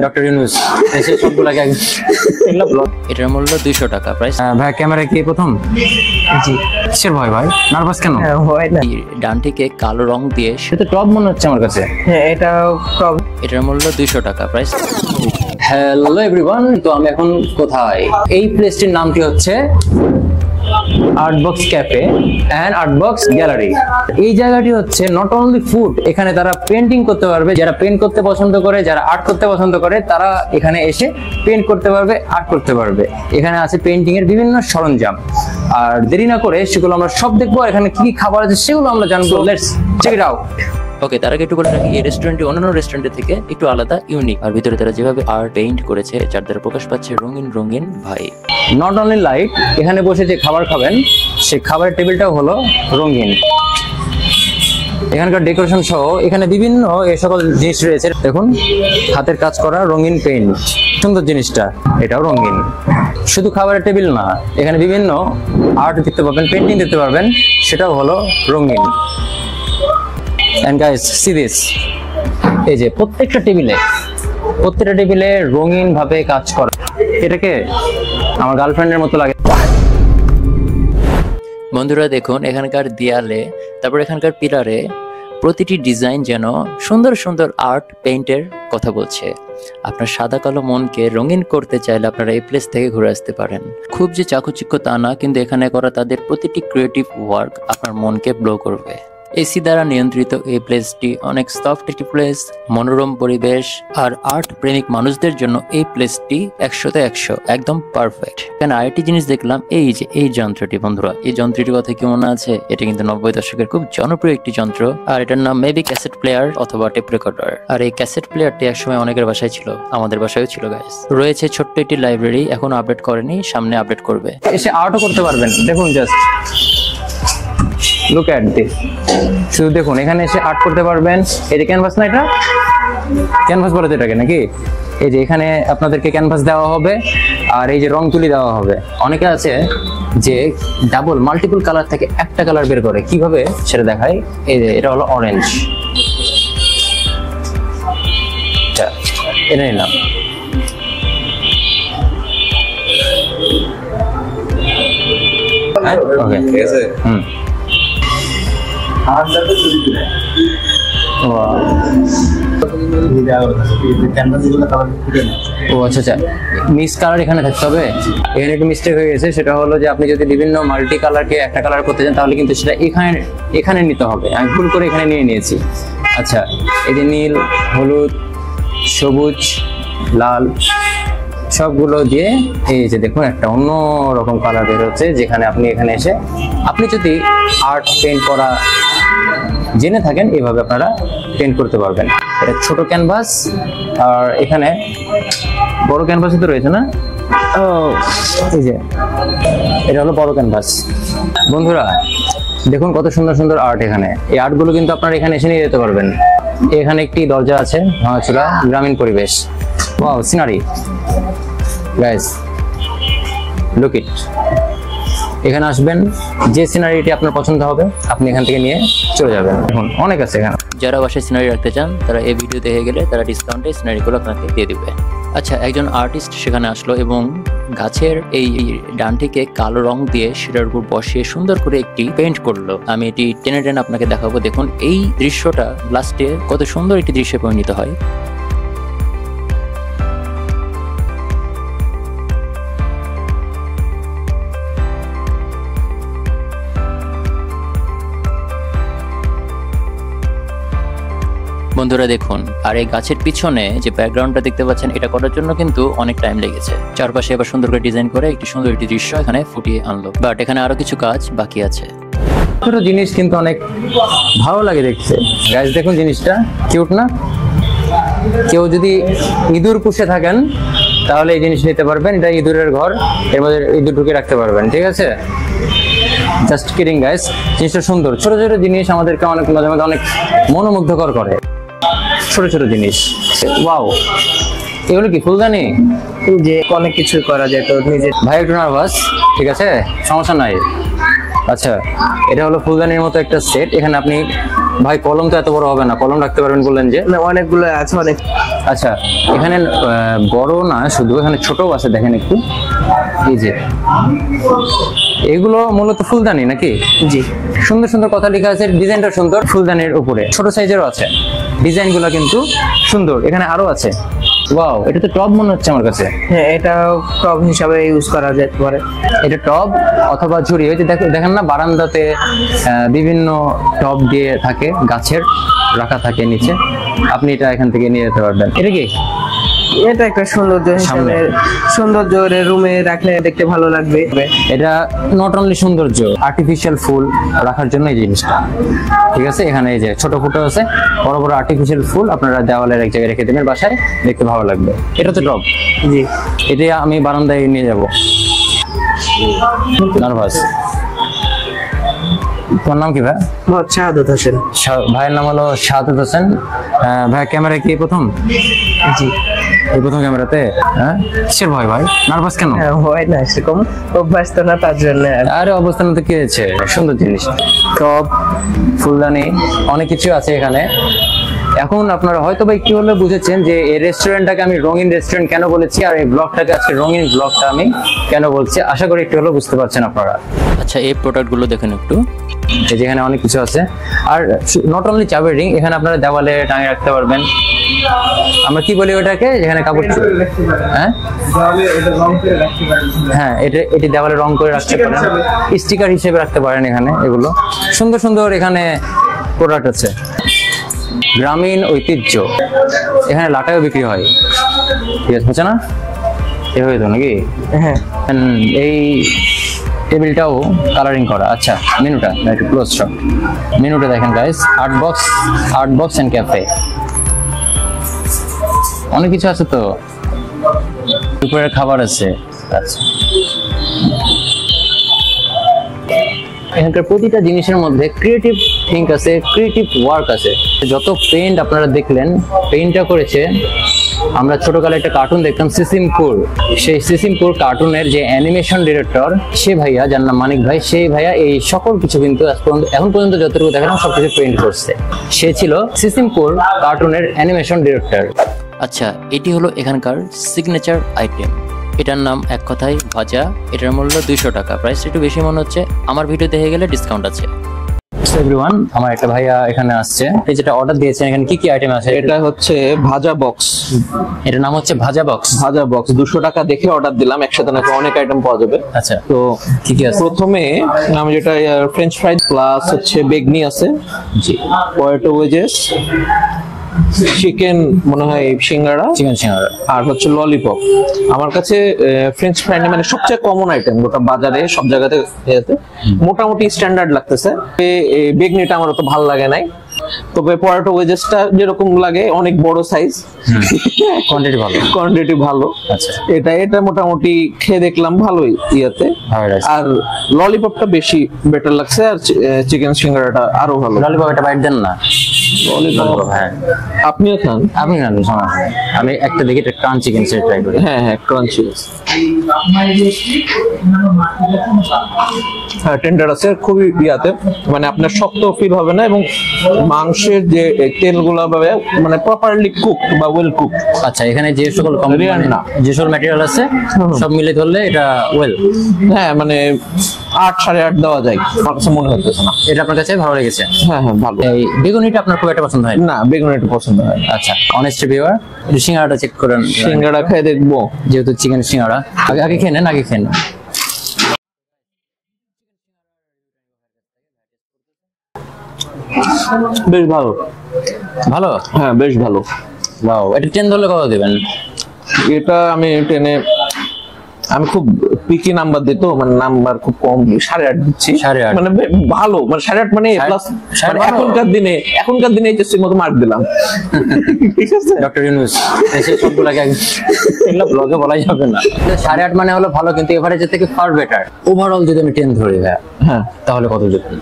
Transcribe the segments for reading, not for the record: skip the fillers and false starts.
Doctor Yunus এসে সবগুলোকে এগুলো ব্লগ। এটার মূল্য 200 টাকা প্রাইস। ভাই ক্যামেরা কি প্রথম? জি। কিসের ভয় ভাই? নার্ভাস কেন? হয় না। ডানটিকে কালো রং দিয়ে সেটা টপ মনে হচ্ছে আমার কাছে। হ্যাঁ এটা টপ। এটার মূল্য 200 টাকা প্রাইস। হ্যালো এভরিওয়ান, তো আমি এখন কোথায়? এই প্লেসটির নামটি হচ্ছে আর্টবক্স ক্যাফে এন্ড আর্টবক্স গ্যালারি। এই জায়গাটি হচ্ছে নট অনলি ফুড, এখানে তারা পেন্টিং করতে পারবে। যারা পেন্ট করতে পছন্দ করে, যারা আর্ট করতে পছন্দ করে, তারা এখানে এসে পেন্ট করতে পারবে, আর্ট করতে পারবে। এখানে আছে পেন্টিং এর বিভিন্ন সরঞ্জাম। আর দেরি না করে সেগুলো আমরা সব দেখবো। এখানে কি কি খাবার আছে সেগুলো আমরা জানবো। Let's check it out. Okay, তার আগে একটু বলে রাখি, এই রেস্টুরেন্টটি অন্যান্য রেস্টুরেন্টের থেকে একটু আলাদা, ইউনিক। আর ভিতরে তারা যেভাবে আর্ট পেইন্ট করেছে, যার দ্বারা প্রকাশ পাচ্ছে রঙিন রঙিন ভাই। নট অনলি লাইট, এখানে বসে যে খাবার খাবেন সেই খাবারের টেবিলটাও হলো রঙিন। এখানকার ডেকোরেশন সহ এখানে বিভিন্ন এই সকল জিনিস রয়েছে। দেখুন, হাতের কাজ করা রঙিন পেইন্ট, সুন্দর জিনিসটা, এটাও রঙিন। শুধু খাবারের টেবিল না, এখানে বিভিন্ন আর্ট দেখতে পাবেন, পেন্টিং দেখতে পারবেন, সেটাও হলো রঙিন। And guys, see this. এই যে প্রত্যেকটা টেবিলে রঙিন ভাবে কাজ করা। এটাকে আমার গার্লফ্রেন্ডের মতো লাগে। বন্ধুরা দেখুন, এখানকার দেয়ালে, তারপর এখানকার পিলারে প্রতিটি ডিজাইন যেন সুন্দর সুন্দর আর্ট পেইন্টের কথা বলছে। আপনার সাদা কালো মনকে রঙিন করতে চাইলে আপনারা এই প্লেস থেকে ঘুরে আসতে পারেন। খুব যে চাকচিক্য তা না, কিন্তু এখানে করা তাদের প্রতিটি ক্রিয়েটিভ ওয়ার্ক আপনার মনকে ব্লো করবে। এসি দ্বারা নিয়ন্ত্রিত এই প্লেসটি অনেক সফট একটি প্লেস, মনোরম পরিবেশ আর আর্ট প্রেমিক মানুষদের জন্য এই প্লেসটি 100তে 100 একদম পারফেক্ট। এখানে আরেকটি জিনিস দেখলাম, এই যে এই যন্ত্রটি। বন্ধুরা, এই যন্ত্রটির কথা কি মনে আছে? এটা কিন্তু 90 দশকের খুব জনপ্রিয় একটি যন্ত্র, আর এটার নাম মেবি ক্যাসেট প্লেয়ার অথবা টেপ রেকর্ডার। আর এই ক্যাসেট প্লেয়ারটি একসময় অনেকের বাসায় ছিল, আমাদের বাসায়ও ছিল গাইস। রয়েছে ছোট্ট একটি লাইব্রেরি, এখন আপডেট করেনি, সামনে আপডেট করবে। এসে আর্টও করতে পারবেন। দেখুন, জাস্ট লুক এট দিস। শুধু দেখুন, এখানে এসে আর্ট করতে পারবেন। এই যে ক্যানভাস, না এটা ক্যানভাস বলে তো এটাকে নাকি? এই যে এখানে আপনাদেরকে ক্যানভাস দেওয়া হবে, আর এই যে রং তুলি দেওয়া হবে। অনেকে আছে যে ডাবল মাল্টিপল কালার থেকে একটা কালার বের করে, কিভাবে সেটা দেখায়। এই যে এটা হলো অরেঞ্জ, এটা নিলাম। ওকে, ঠিক আছে। ও আচ্ছা আচ্ছা, মিক্স কালার এখানে থাকতে হবে। এখানে একটু মিস্টেক হয়ে গেছে, সেটা হলো যে আপনি যদি বিভিন্ন মাল্টি কালারকে একটা কালার করতে চান, তাহলে কিন্তু সেটা এখানে নিতে হবে। আমি ভুল করে এখানে নিয়ে নিয়েছি। আচ্ছা, এই যে নীল, হলুদ, সবুজ, লাল সবগুলো দিয়ে এই যে দেখুন একটা অন্য রকম কালার বের হচ্ছে, যেখানে আপনি এখানে এসে আপনি যদি আর্ট পেইন্ট করা জেনে থাকেন, এভাবে আপনারা পেইন্ট করতে পারবেন। এটা ছোট ক্যানভাস, আর এখানে বড় ক্যানভাসই তো রয়েছে না? ও এই যে এটা হলো বড় ক্যানভাস। বন্ধুরা দেখুন কত সুন্দর সুন্দর আর্ট এখানে। এই আর্টগুলো কিন্তু আপনারা এখানে এসে নিয়ে যেতে পারবেন। এখানে একটি দরজা আছে, ভাঙাচোরা গ্রামীণ পরিবেশ। ওয়াও, সিনারি গাইস, লুক ইট। এখানে আসবেন, যে সিনারিটি আপনার পছন্দ হবে আপনি এখান থেকে নিয়ে চলে যাবেন। এখন অনেক আছে এখানে। যারা বাসায় সিনারি রাখতে চান, তারা এই ভিডিও দেখে গেলে তারা ডিসকাউন্টে সিনারিগুলো আপনাকে দিয়ে দিবে। আচ্ছা, একজন আর্টিস্ট সেখানে আসলো এবং গাছের এই ডানটিকে কালো রং দিয়ে সেটার উপর বসিয়ে সুন্দর করে একটি পেইন্ট করলো। আমি এটি টেনে টেনে আপনাকে দেখাবো। দেখুন এই দৃশ্যটা লাস্টে কত সুন্দর একটি দৃশ্যে পরিণত হয়। বন্ধুরা দেখুন, আর এই গাছের পিছনে যে ব্যাকগ্রাউন্ডটা দেখতে পাচ্ছেন, এটা করার জন্য কিন্তু অনেক টাইম লেগেছে। চারপাশে এবার সুন্দর করে ডিজাইন করে একটি সুন্দর একটি দৃশ্য এখানে ফুটিয়ে আনলো। বাট এখানে আরো কিছু কাজ বাকি আছে। ছোট জিনিস কিন্তু অনেক ভালো লাগে দেখতে। গাইস দেখুন, জিনিসটা কিউট না? কেউ যদি ইঁদুর পুষে থাকেন তাহলে এই জিনিস নিতে পারবেন। এটা ইঁদুরের ঘর, এর মধ্যে ইঁদুর ঢুকে রাখতে পারবেন। ঠিক আছে, জাস্ট কিডিং গাইস। জিনিসটা সুন্দর। ছোট ছোট জিনিস আমাদেরকে অনেক মাঝে মাঝে অনেক মনোমুগ্ধকর করে। ছোট ছোট জিনিস, ওয়াও। এগুলো কি ফুলদানি? যে অনেক কিছু করা যায় তো নিজে। ভাই একটু নার্ভাস, ঠিক আছে, সমস্যা নাই। আচ্ছা, এটা হলো ফুলদানির মতো একটা সেট। এখানে আপনি ভাই কলম তো এত বড় হবে না, কলম রাখতে পারবেন বললেন যে? অনেকগুলো আছে অনেক। আচ্ছা, এখানে বড় না শুধু, এখানে ছোটও আছে, দেখেন একটু। এই যে এগুলো মূলত ফুলদানি নাকি? জি, সুন্দর সুন্দর কথা লেখা আছে, ডিজাইনটা সুন্দর। ফুলদানির উপরে ছোট সাইজেরও আছে, ডিজাইনগুলো কিন্তু সুন্দর। এখানে আরো আছে। ওয়াও, এটা তো টব মনে হচ্ছে আমার কাছে। হ্যাঁ, এটা টব হিসাবে ইউজ করা যেতে পারে। এটা টব অথবা ঝুড়ি। ওই যে দেখেন না বারান্দাতে বিভিন্ন টব দিয়ে থাকে, গাছের রাখা থাকে নিচে, আপনি এটা এখান থেকে নিয়ে যেতে পারবেন। এটা কি? এটা একটা সৌন্দর্য হিসাবে, সৌন্দর্য রুমে রাখলে দেখতে ভালো লাগবে। এটা নট অনলি সৌন্দর্য, আর্টিফিশিয়াল ফুল রাখার জন্য এই জিনিসটা। ঠিক আছে, এখানে এই যে ছোট ফুটো আছে, বড় বড় আর্টিফিশিয়াল ফুল আপনারা দেওয়ালের এক জায়গায় রেখে দেবেন বাসায়, দেখতে ভালো লাগবে। এটা তো টব। জি, এটা আমি বারান্দায় নিয়ে যাব। নার্ভাস। তোমার নাম কি ভাই? মোহাম্মদ শাহাদাত হোসেন। ভাইয়ের নাম হলো শাহাদাত হোসেন। ভাই ক্যামেরা কি প্রথম? জি, এই প্রথম ক্যামেরাতে? হ্যাঁ, কিসের ভয় ভাই? নার্ভাস কেন? হয় না, সেরকম অভ্যাস তো না, তার জন্য। আরে অবস্থান তো কি হয়েছে, সুন্দর জিনিস। টব, ফুলদানি, অনেক কিছু আছে এখানে। এখন আপনারা হয়তো বা একটু হলে বুঝেছেন যে এই রেস্টুরেন্টটাকে আমি রঙিন রেস্টুরেন্ট কেন বলেছি, আর এই ব্লগটাকে আজকে রঙিন ব্লগটা আমি কেন বলছি, আশা করি একটু হলে বুঝতে পারছেন আপনারা। আচ্ছা, এই প্রোডাক্টগুলো দেখেন একটু, যেখানে অনেক কিছু আছে। আর নট অনলি চাবির রিং, এখানে আপনারা দেওয়ালে টাঙিয়ে রাখতে পারবেন। আমরা কি বলি ওটাকে, যেখানে কাপড়, হ্যাঁ হ্যাঁ, এটি দেওয়ালে রং করে রাখতে পারেন, স্টিকার হিসেবে রাখতে পারেন। এখানে এগুলো সুন্দর সুন্দর এখানে প্রোডাক্ট আছে। গ্রামীণ ঐতিহ্য, এখানে লাটাও বিক্রি হয়। ঠিক আছে, হচ্ছে না? এভাবে তো নাকি? হ্যাঁ, এই টেবিলটাও কালারিং করা। আচ্ছা, মেনুটা একটু ক্লোজ শট। মেনুটা দেখেন guys, art box and cafe, অনেক কিছু আছে তো। দুপুরের খাবার আছে। আচ্ছা, এখানকার প্রতিটা জিনিসের মধ্যে ক্রিয়েটিভ থিঙ্ক আছে, ক্রিয়েটিভ ওয়ার্ক আছে। যত পেইন্ট আপনারা দেখলেন, পেইন্টটা করেছে, আমরা ছোটকালে একটা কার্টুন দেখতাম সিসিমপুর, সেই সিসিমপুর কার্টুনের যে অ্যানিমেশন ডিরেক্টর, সে ভাইয়া, যার নাম মানিক ভাই, সেই ভাইয়া এই সকল কিছু কিন্তু এখন পর্যন্ত যতটুকু দেখালাম সবকিছু পেইন্ট করছে। সে ছিল সিসিমপুর কার্টুনের অ্যানিমেশন ডিরেক্টর। আচ্ছা, এটি হলো এখানকার সিগনেচার আইটেম। এটার নাম এক কথায় ভাজা। এটার মূল্য 200 টাকা। প্রাইস একটু বেশি মনে হচ্ছে, আমার ভিডিও দেখে গেলে ডিসকাউন্ট আছে। এভরিওয়ান, আমার একটা ভাইয়া এখানে আসছে। এই যেটা অর্ডার দিয়েছেন, এখানে কি কি আইটেম আছে? এটা হচ্ছে ভাজা বক্স। এটার নাম হচ্ছে ভাজা বক্স। 200 টাকা দেখে অর্ডার দিলাম, একসাথে নাকি অনেক আইটেম পাওয়া যাবে। আচ্ছা, তো কি কি আছে? প্রথমে আমি যেটা ফ্রেঞ্চ ফ্রাইড প্লাস হচ্ছে বেগনি আছে, জি, পটেটো ওয়েজেস, চিকেন মনে হয় সিঙ্গাড়া, আর হচ্ছে ললিপপ। আমার কাছে ফ্রেঞ্চ ফ্রাই মানে সবচেয়ে কমন আইটেম গোটা বাজারে, সব জায়গাতে মোটামুটি স্ট্যান্ডার্ড লাগতেছে। বেগনিটা আমার অত ভালো লাগে নাই, তবে পটেটো ওয়েজেসটা যেরকম লাগে, অনেক বড় সাইজ, কোয়ান্টিটি ভালো। আচ্ছা, এটা মোটামুটি খেয়ে দেখলাম ভালোই ইয়াতে। আর ললিপপটা বেশি বেটার লাগছে, আর চিকেন সিঙ্গারাটা আরো ভালো। ললিপপ একটা বাইট দেন না। ললিপপ, হ্যাঁ, আপনিও খান। আপনি না, আমি একটা দেখি, একটা ক্রাঞ্চ চিকেন সেট ট্রাই করি। হ্যাঁ হ্যাঁ, ক্রাঞ্চি, হ্যাঁ, টেন্ডার আছে, খুবই ইয়াতে, মানে আপনার শক্ত ফিল হবে না, এবং মাংসের যে তেলগুলা মানে প্রপারলি কুক বা ওয়েল কুক। আচ্ছা, এখানে যে সকল যে সকল ম্যাটেরিয়াল আছে সব মিলে ধরলে এটা ওয়েল, হ্যাঁ, মানে 8 8.5 দেওয়া যায়, আমার কাছে মনে হচ্ছে না। এটা আপনার কাছে ভালো লেগেছে? হ্যাঁ হ্যাঁ, ভালো। এই বেগুনিটা আপনার খুব একটা পছন্দ হয় না? বেগুনিটা পছন্দ হয়। আচ্ছা, অনেস্ট ভিউয়ার, সিঙ্গাড়াটা চেক করেন। সিঙ্গাড়া খেয়ে দেখবো, যেহেতু চিকেন সিঙ্গাড়া। আগে খেয়ে নেন, আগে খেয়ে নেন। বেশ ভালো। ভালো? হ্যাঁ, বেশ ভালো। ওয়াও, এটা 10 ধরলে কত দিবেন? এটা আমি 10-এ, আমি খুব পিকি নাম্বার দিত, মানে নাম্বার খুব কম, 8.5 দিচ্ছি। 8.5 মানে ভালো, মানে 8.5 মানে প্লাস। এখনকার দিনে এইচএসসি মতো মার্ক দিলাম। ঠিক আছে, ডক্টর ইউনুস এসে সবগুলোকে এগুলো ব্লগে বলাই যাবে না। 8.5 মানে হলো ভালো, কিন্তু এভারেজের থেকে ফার বেটার। ওভারঅল যদি আমি 10 ধরি ভাই, হ্যাঁ, তাহলে কত দিবেন?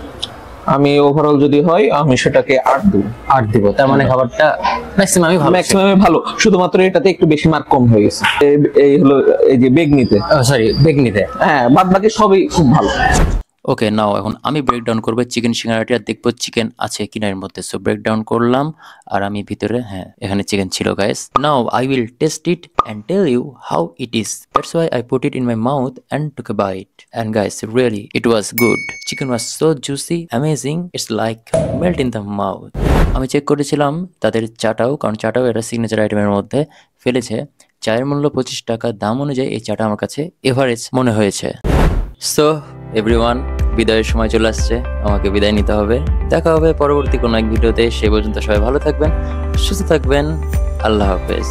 আমি ওভারঅল যদি হয়, আমি সেটাকে 8 দেব। 8 দিব, তার মানে খাবারটা ম্যাক্সিমামই ভালো, শুধুমাত্র এটাতে একটু বেশি মার্ক কম হয়ে গেছে। এই হলো এই যে বেগনিতে, সরি বেগনিতে, হ্যাঁ, বাদ বাকি সবই খুব ভালো। ওকে, নাও এখন আমি ব্রেকডাউন করবো চিকেন সিঙ্গারাটি আর দেখবো চিকেন আছে কিনা এর মধ্যে। সো ব্রেকডাউন করলাম আর আমি ভিতরে, হ্যাঁ এখানে চিকেন ছিল guys. Now I will taste it and tell you how it is. That's why I put it in my mouth and took a bite and guys really it was good. Chicken was so juicy, amazing, it's like melt in the mouth. আমি check করেছিলাম তাদের চাটাও, কারণ চাটাও এটা signature আইটেমের মধ্যে ফেলেছে। চায়ের মূল্য 25 টাকা, দাম অনুযায়ী এই চাটা আমার কাছে এভারেজ মনে হয়েছে। সো এভরিওয়ান, বিদায়ের সময় চলে আসছে, আমাকে বিদায় নিতে হবে। দেখা হবে পরবর্তী কোনো এক ভিডিওতে। সে পর্যন্ত সবাই ভালো থাকবেন, সুস্থ থাকবেন। আল্লাহ হাফেজ।